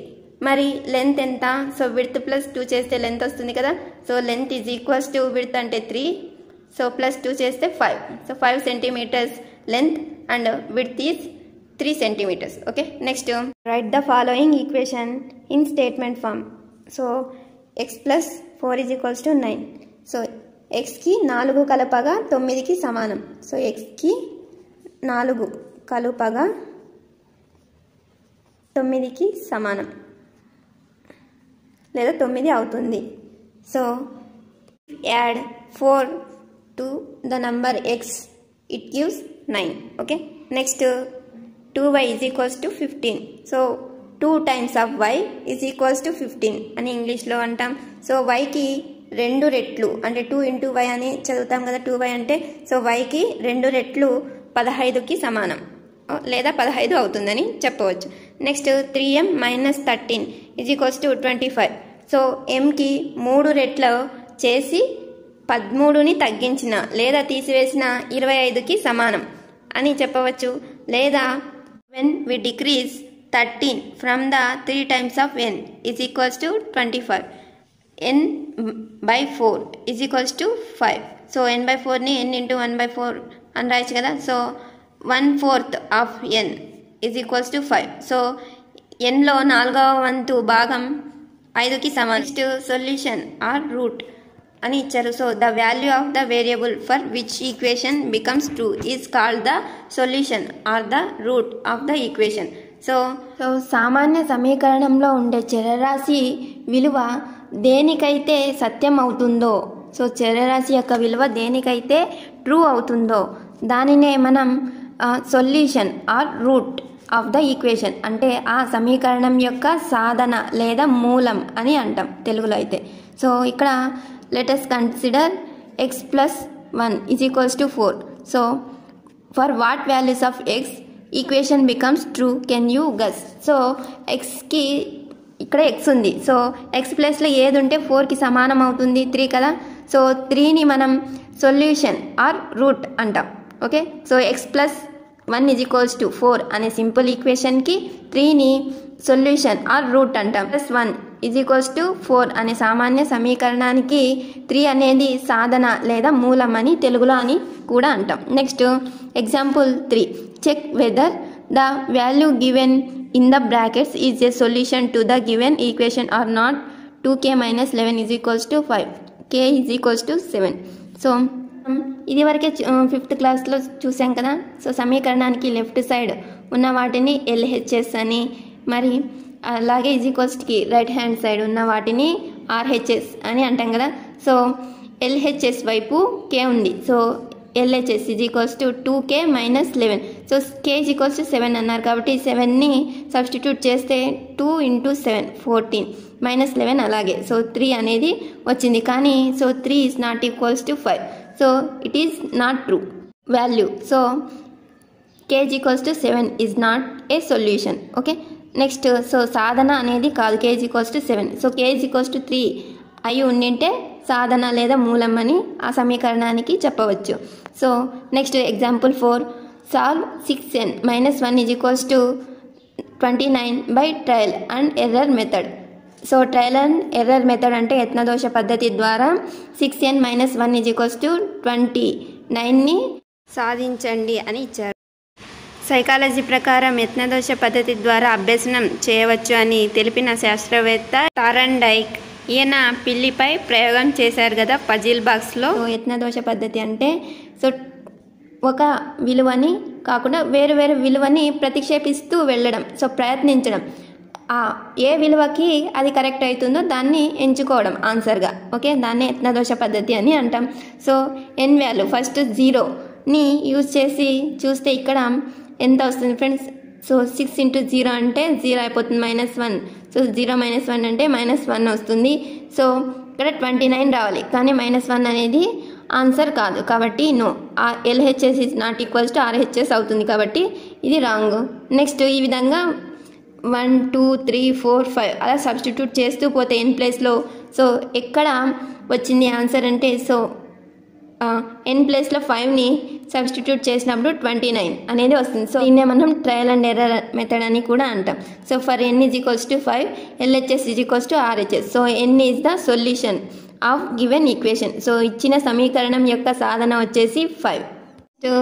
మరి లెంత్ ఎంత. సో విడ్త్ + 2 చేస్తే లెంత్ వస్తుంది కదా. So length is equals to width అంటే 3, సో +2 చేస్తే 5. So 5 centimetres length and width is 3 centimetres. Okay, next write the following equation in statement form. So x+4 is equals to 9. So xకి 4 కలపగా 9కి సమానం. So xకి 4 కలుపగా 9కి సమానం లేదా 9 అవుతుంది. So add 4 to the number x, it gives 9. Okay, next 2y is equals to 15. So 2 times of y is equals to 15 అని ఇంగ్లీష్లో అంటాం. సో yకి 2 రెట్లు అంటే 2 into y అని చదువుతాం కదా 2y అంటే. సో yకి 2 రెట్లు 15కి సమానం లేదా 15 అవుతుందని చెప్పవచ్చు. Next 3m minus 13 is equals to 25. So mకి 3 రెట్లు చేసి 13ని తగ్గించిన లేదా తీసివేసిన 25కి సమానం అని చెప్పవచ్చు. లేదా when we decrease 13 from the 3 times of n is equals to 25, n by 4 is equals to 5. So n by 4ని n into 1 by 4 అని రాయచ్చు కదా. So 1/4 of n is equals to 5. So nలో 4వ వంతు భాగం 5కి సమానం. నెక్స్ట్ సొల్యూషన్ ఆర్ రూట్ అని ఇచ్చారు. So the value of the variable for which equation becomes true is called the solution are the root of the equation. So సామాన్య సమీకరణంలో ఉండే చరరాశి విలువ దేనికైతే సత్యం అవుతుందో, సో చరరాశి యొక్క విలువ దేనికైతే ట్రూ అవుతుందో దానినే మనం solution or root of the equation అంటే ఆ సమీకరణం యొక్క సాధన లేదా మూలం అని అంటాం తెలుగులో అయితే. సో ఇక్కడ let us consider x plus 1 is equals to 4. So for what values of x equation becomes true, can you guess? So x కి ఇక్కడ x ఉంది. సో x ప్లస్లో ఏది ఉంటే 4కి సమానం అవుతుంది 3 కదా. సో 3ని మనం సొల్యూషన్ ఆర్ రూట్ అంటాం. Okay, so x plus 1 is equals to 4 అనే సింపుల్ ఈక్వేషన్కి 3ని సొల్యూషన్ ఆర్ రూట్ అంటాం. ప్లస్ 1 is equals to 4 అనే సామాన్య సమీకరణానికి 3 అనేది సాధన లేదా మూలం అని తెలుగులో అని కూడా అంటాం. Next example 3, check whether the value given in the brackets is a solution to the given equation or not. 2k minus 11 is equals to 5, k is equals to 7. So ఇది వరకే 5th క్లాస్లో చూసాం కదా. సో సమీకరణానికి left side ఉన్న వాటిని LHS అని, మరి అలాగే ఈక్వల్స్కి రైట్ హ్యాండ్ సైడ్ ఉన్న వాటిని RHS అని అంటాం కదా. సో LHS వైపు k ఉంది. So LHS is equals to 2k minus 11. So k is equals to 7 అన్నారు కాబట్టి 7ని సబ్స్టిట్యూట్ చేస్తే 2 into 7 14 minus 11 అలాగే. సో 3 అనేది వచ్చింది. కానీ so 3 is not equals to 5. So it is not true value. So k is equals to 7 is not a solution. Okay, next so సాధన అనేది కాదు, k is equals to 7. So k is equals to 3 అయి ఉండింటే సాధన లేదా మూలం అని ఆ సమీకరణానికి చెప్పవచ్చు. So next example 4, solve 6n minus 1 is equals to 29 by trial and error method. So trial and error method అంటే యత్నదోష పద్ధతి ద్వారా 6n minus 1 is equals to 29ని సాధించండి అని ఇచ్చారు. సైకాలజీ ప్రకారం యత్నదోష పద్ధతి ద్వారా అభ్యసనం చేయవచ్చు అని తెలిపిన శాస్త్రవేత్త థారండైక్. ఈయన పిల్లిపై ప్రయోగం చేశారు కదా పజిల్ బాక్స్లో. యత్నదోష పద్ధతి అంటే సో ఒక విలువని కాకుండా వేరు వేరు విలువని ప్రతిక్షేపిస్తూ వెళ్ళడం, సో ప్రయత్నించడం, ఏ విలువకి అది కరెక్ట్ అవుతుందో దాన్ని ఎంచుకోవడం ఆన్సర్గా. ఓకే, దాన్ని యత్నదోష పద్ధతి అని అంటాం. సో n వాల్యూ ఫస్ట్ 0ని యూజ్ చేసి చూస్తే ఇక్కడ ఎంత వస్తుంది ఫ్రెండ్స్? సో 6 into 0 అంటే 0 అయిపోతుంది, -1. సో 0 - 1 అంటే -1 వస్తుంది. సో ఇక్కడ 29 రావాలి, కానీ -1 అనేది ఆన్సర్ కాదు కాబట్టి no. LHS is not equals to RHS అవుతుంది కాబట్టి ఇది రాంగ్. నెక్స్ట్ ఈ విధంగా 1 2 3 4 5 అలా సబ్స్టిట్యూట్ చేస్తూ పోతే n ప్లేస్లో సో ఎక్కడ వచ్చింది ఆన్సర్ అంటే సో n ప్లేస్లో 5ని సబ్స్టిట్యూట్ చేసినప్పుడు 29 అనేది వస్తుంది. సో దీన్నే మనం ట్రయల్ అండ్ ఎర్రర్ మెథడ్ అని కూడా అంటాం. So for n is equals to 5, LHS is equals to RHS. So n is the solution of given equation. So ఇచ్చిన సమీకరణం యొక్క సాధన వచ్చేసి 5. So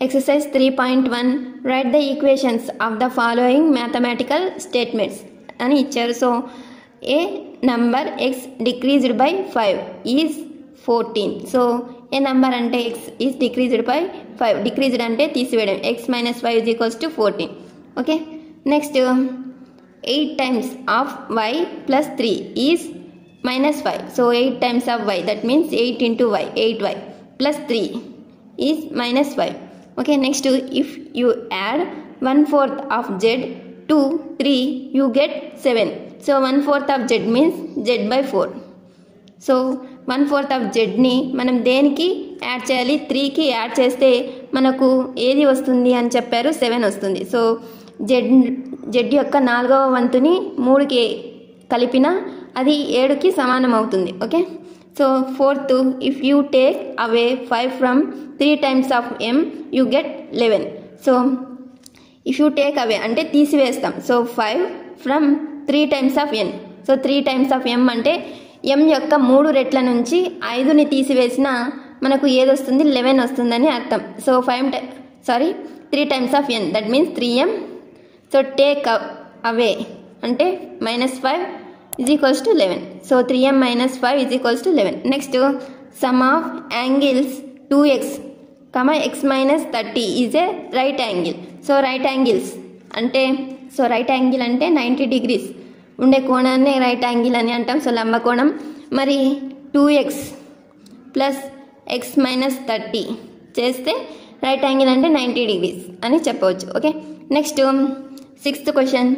exercise 3.1, write the equations of the following mathematical statements అని ఇచ్చారు. So a number x decreased by 5 is 14. So a number అంటే x is decreased by 5. Decreased అంటే తీసివేయడం. X minus 5 is equals to 14. Okay, next 8 times of y plus 3 is minus 5. So 8 times of y, that means 8 into y, 8y plus 3 is minus 5. Okay, next if you add 1/4 of z to 3, you get 7. So 1/4 of z means z by 4. So 1/4 of జెడ్ని మనం దేనికి add చేయాలి? 3కి add చేస్తే మనకు ఏది వస్తుంది అని చెప్పారు? 7 వస్తుంది. సో జెడ్ యొక్క 4వ వంతుని 3కి కలిపిన అది 7కి సమానం అవుతుంది. Okay, so fourth, if you take away 5 from 3 times of m, you get 11. So if you take away అంటే తీసివేస్తాం. So 5 from 3 times of n. So 3 times of m అంటే m యొక్క 3 రెట్ల నుంచి 5ని తీసివేసిన మనకు ఏది వస్తుంది? 11 వస్తుందని అర్థం. So 3 times of n, that means 3m. So take away అంటే -5 is equals to 11. So 3m minus 5 is equals to 11. Next some of angles 2x, x minus 30 is a right angle. So right angles అంటే right angle అంటే 90 degrees ఉండే కోణాన్ని right angle అని అంటాం. So లంబకోణం. మరి 2x plus x minus 30 చేస్తే right angle అంటే 90 degrees అని చెప్పవచ్చు. Okay, next 6th question,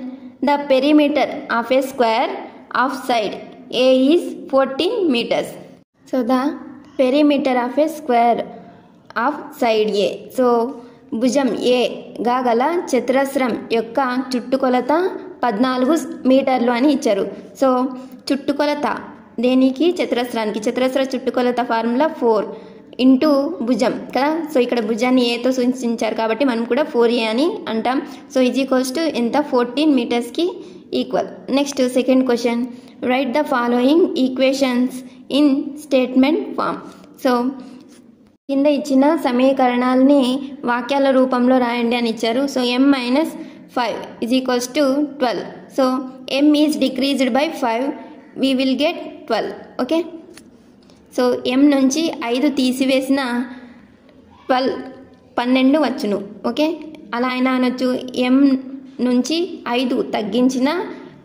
the perimeter of A square of side A is 14 meters. So the perimeter of A square of side A. So భుజం ఏగా గల చతురస్రం యొక్క చుట్టుకొలత 14 మీటర్లు అని ఇచ్చారు. సో చుట్టుకొలత దేనికి? చతురస్రానికి. చతురస్ర చుట్టుకొలత ఫార్ములా 4 ఇంటూ భుజం కదా. సో ఇక్కడ భుజాన్ని ఏతో సూచించారు కాబట్టి మనం కూడా 4a అని అంటాం. సో ఈజ్ ఈక్వల్స్ టు ఎంత? 14 మీటర్స్కి equal. Next 2nd question, write the following equations in statement form. So కింద ఇచ్చిన సమీకరణాలని వాక్యాల రూపంలో రాయండి అని ఇచ్చారు. So m minus 5 is equals to 12. So m is decreased by 5, we will get 12. Okay, so m నుంచి 5 తీసివేసిన 12 వచ్చును. ఓకే, అలా అయినా అనొచ్చు. m నుంచి 5 తగ్గించిన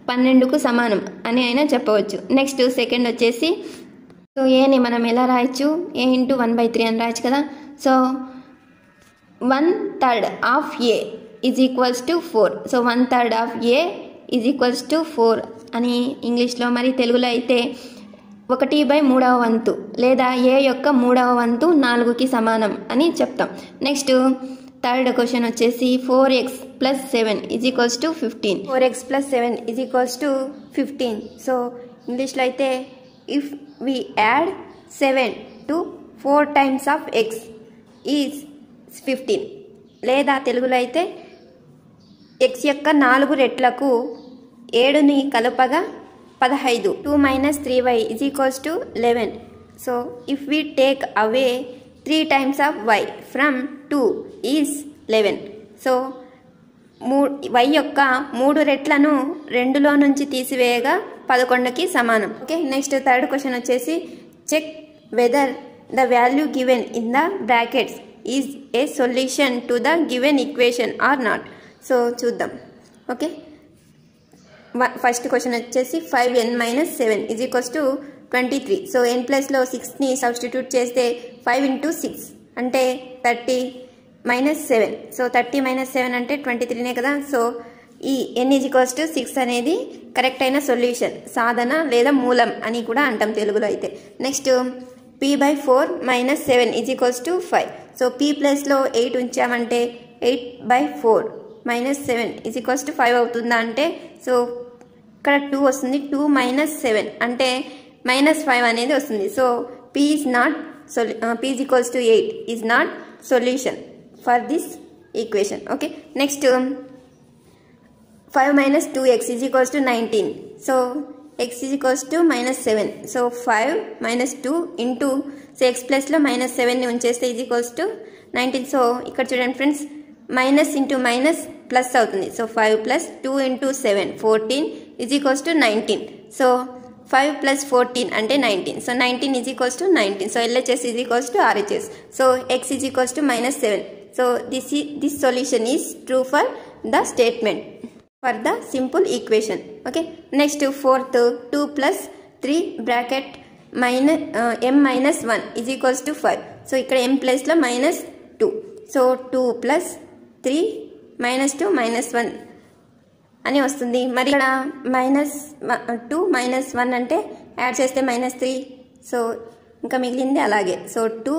12కు సమానం అని అయినా చెప్పవచ్చు. నెక్స్ట్ 2nd వచ్చేసి, సో ఏని మనం ఎలా రాయొచ్చు? a ఇంటూ 1/3 అని రాయొచ్చు కదా. So 1/3 of a is equals to 4. So 1/3 of a is equals to 4 అని ఇంగ్లీష్లో. మరి తెలుగులో అయితే 1/3వ వంతు లేదా a యొక్క 3వ వంతు 4కి సమానం అని చెప్తాం. నెక్స్ట్ 3rd క్వశ్చన్ వచ్చేసి 4x plus 7 is equals to 15. 4x plus 7 is equals to 15. So ఇంగ్లీష్లో అయితే if we add 7 to 4 times of x is 15. లేదా తెలుగులో అయితే x యొక్క 4 రెట్లకు 7ని కలపగా 15. 2 minus 3y is equals to 11. So if we take away 3 times of y from 2 is 11. So y యొక్క 3 రెట్లను 2లో నుంచి తీసివేయగా 11కి సమానం. ఓకే, నెక్స్ట్ 3rd క్వశ్చన్ వచ్చేసి, check whether the value given in the brackets is a solution to the given equation or not. So చూద్దాం. Okay, first question వచ్చేసి 5n minus 7 is equals to 23. So n ప్లస్లో 6ని substitute చేస్తే 5 into 6 అంటే 30 minus 7. So 30 minus 7 అంటే 23నే కదా. So ఈ n is equals to 6 అనేది correct అయిన సొల్యూషన్, సాధన లేదా మూలం అని కూడా అంటాం తెలుగులో అయితే. Next p/4 minus 7 is equals to 5. So p ప్లస్లో 8 ఉంచామంటే 8/4 minus 7 ఈజ్ ఈక్వల్స్ టు 5 అవుతుందా అంటే, సో ఇక్కడ 2 వస్తుంది. 2 minus 7 అంటే -5 అనేది వస్తుంది. So p is is equals to 8 is not solution for this equation. Okay, next 5 minus 2x is equals to 19. So x is equals to -7. So 5 minus 2 into, so x plus లో -7ని ఉంచేస్తే is equals to 19. So ఇక్కడ చూడండి friends, minus into minus plus అవుతుంది. So 5 plus 2 into 7 14 is equals to 19. So 5 plus 14 అంటే 19. So 19 is equals to 19. So LHS is equals to RHS. So x is equals to -7. So this solution is true for the statement, for the simple equation. Okay. Next fourth, 2 plus 3 bracket m minus 1 is equals to 5. So ఇక్కడ m place లో -2. So 2 plus 3 -2 -1 అని వస్తుంది. మరి ఇక్కడ -2 -1 అంటే add చేస్తే -3. So ఇంకా మిగిలింది అలాగే. So 2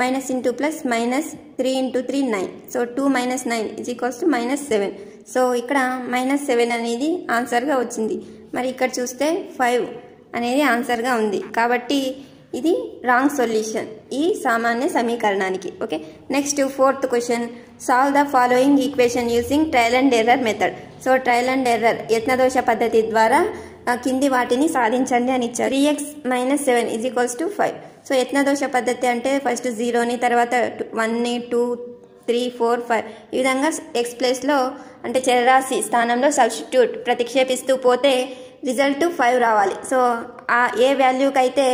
-2 plus -3 × 3 9. So 2 - 9 is equals to -7. So ఇక్కడ -7 అనేది ఆన్సర్గా వచ్చింది. మరి ఇక్కడ చూస్తే 5 అనేది ఆన్సర్గా ఉంది. కాబట్టి ఇది రాంగ్ సొల్యూషన్ ఈ సామాన్య సమీకరణానికి. Okay. Next fourth question, solve the following equation using trial and error method. So trial and error యత్నదోష పద్ధతి ద్వారా కింది వాటిని సాధించండి అని ఇచ్చారు. 3x - 7 is equals to 5. So యత్నదోష పద్ధతి అంటే ఫస్ట్ 0ని, తర్వాత 1ని, 2, 3, 4, 5 ఈ విధంగా ఎక్స్ ప్లేస్లో అంటే చరరాశి స్థానంలో సబ్స్టిట్యూట్ ప్రతిక్షేపిస్తూ పోతే రిజల్ట్ 5 రావాలి. సో ఆ ఏ వాల్యూకి అయితే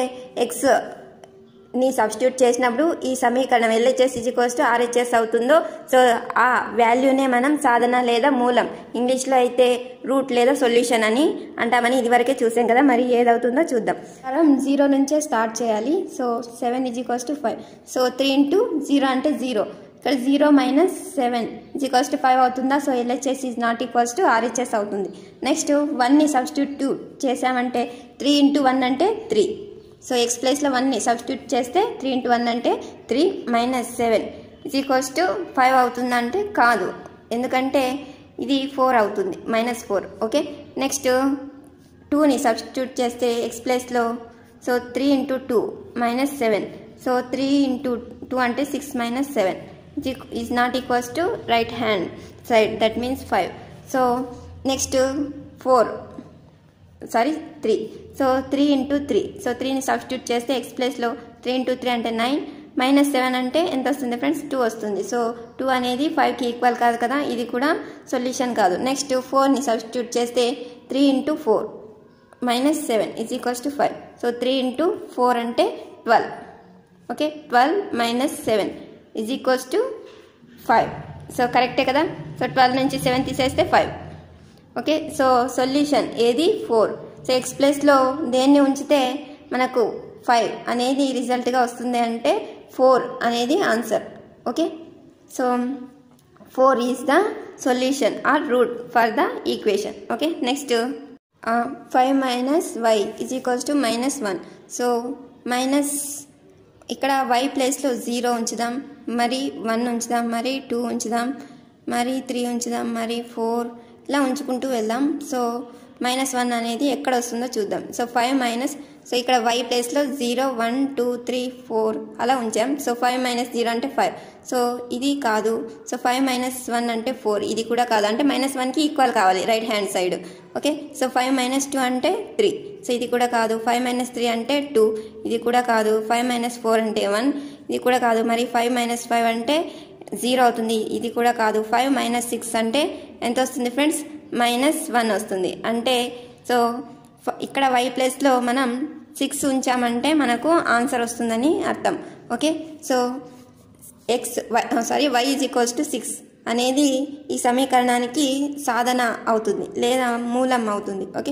ఎక్స్ని సబ్స్టిట్యూట్ చేసినప్పుడు ఈ సమీకరణం LHS = RHS అవుతుందో సో ఆ వాల్యూనే మనం సాధన లేదా మూలం, ఇంగ్లీష్లో అయితే రూట్ లేదా సొల్యూషన్ అని అంటామని ఇదివరకే చూసాం కదా. మరి ఏదవుతుందో చూద్దాం. మనం 0 నుంచే స్టార్ట్ చేయాలి. సో 7 = 5. సో 3 × 0 అంటే 0. ఇక్కడ 0 - 7 = 5 అవుతుందా. So LHS is not equals to RHS అవుతుంది. నెక్స్ట్ 1ని సబ్స్టిట్యూట్ చేసామంటే 3 × 1 అంటే 3. సో ఎక్స్ ప్లేస్లో 1ని సబ్స్టిట్యూట్ చేస్తే 3 × 1 అంటే 3 - 7 = 5 అవుతుందా అంటే కాదు, ఎందుకంటే ఇది 4 అవుతుంది, -4. ఓకే. నెక్స్ట్ 2ని సబ్స్టిట్యూట్ చేస్తే ఎక్స్ ప్లేస్లో సో 3 × 2 -7. సో 3 × 2 అంటే 6 - 7 is not equals to right hand side, that means 5. so next 3. so 3 × 3. So 3ని substitute చేస్తే ఎక్స్ ప్లేస్లో 3 × 3 అంటే 9 -7 అంటే ఎంత వస్తుంది ఫ్రెండ్స్, 2 వస్తుంది. సో 2 అనేది 5కి ఈక్వల్ కాదు కదా, ఇది కూడా సొల్యూషన్ కాదు. నెక్స్ట్ 4ని సబ్స్టిట్యూట్ చేస్తే 3 × 4 -7 is equals to 5. సో 3 × 4 అంటే 12. Okay. 12 - 7 is equals to 5. So కరెక్టే కదా. సో 12 నుంచి 7 తీసేస్తే 5. ఓకే. సో సొల్యూషన్ ఏది 4. సో ఎక్స్ ప్లేస్లో దేన్ని ఉంచితే మనకు 5 అనేది రిజల్ట్గా వస్తుంది అంటే 4 అనేది answer. Okay. So 4 is the solution or root for the equation. Okay. Next 5 - y is equals to -1. So ఇక్కడ y ప్లేస్లో 0 ఉంచుదాం, మరి 1 ఉంచుదాం, మరి 2 ఉంచుదాం, మరి 3 ఉంచుదాం, మరి 4 ఇలా ఉంచుకుంటూ వెళ్దాం. సో -1 అనేది ఎక్కడ వస్తుందో చూద్దాం. సో 5 సో ఇక్కడ y ప్లేస్లో 0, 1, 2, 3, 4 అలా ఉంచాం. సో 5 - 0 అంటే 5. సో ఇది కాదు. సో 5 - 1 అంటే 4, ఇది కూడా కాదు, అంటే -1కి ఈక్వల్ కావాలి right hand side. Okay. So 5 - 2 అంటే 3. సో ఇది కూడా కాదు. 5 - 3 అంటే 2, ఇది కూడా కాదు. 5 - 4 అంటే 1, ఇది కూడా కాదు. మరి 5 - 5 అంటే 0 అవుతుంది, ఇది కూడా కాదు. 5 - 6 అంటే ఎంత వస్తుంది ఫ్రెండ్స్, -1 వస్తుంది. అంటే సో ఇక్కడ y ప్లేస్లో మనం 6 ఉంచామంటే మనకు ఆన్సర్ వస్తుందని అర్థం. Okay. So y is equals to 6 అనేది ఈ సమీకరణానికి సాధన అవుతుంది లేదా మూలం అవుతుంది. ఓకే.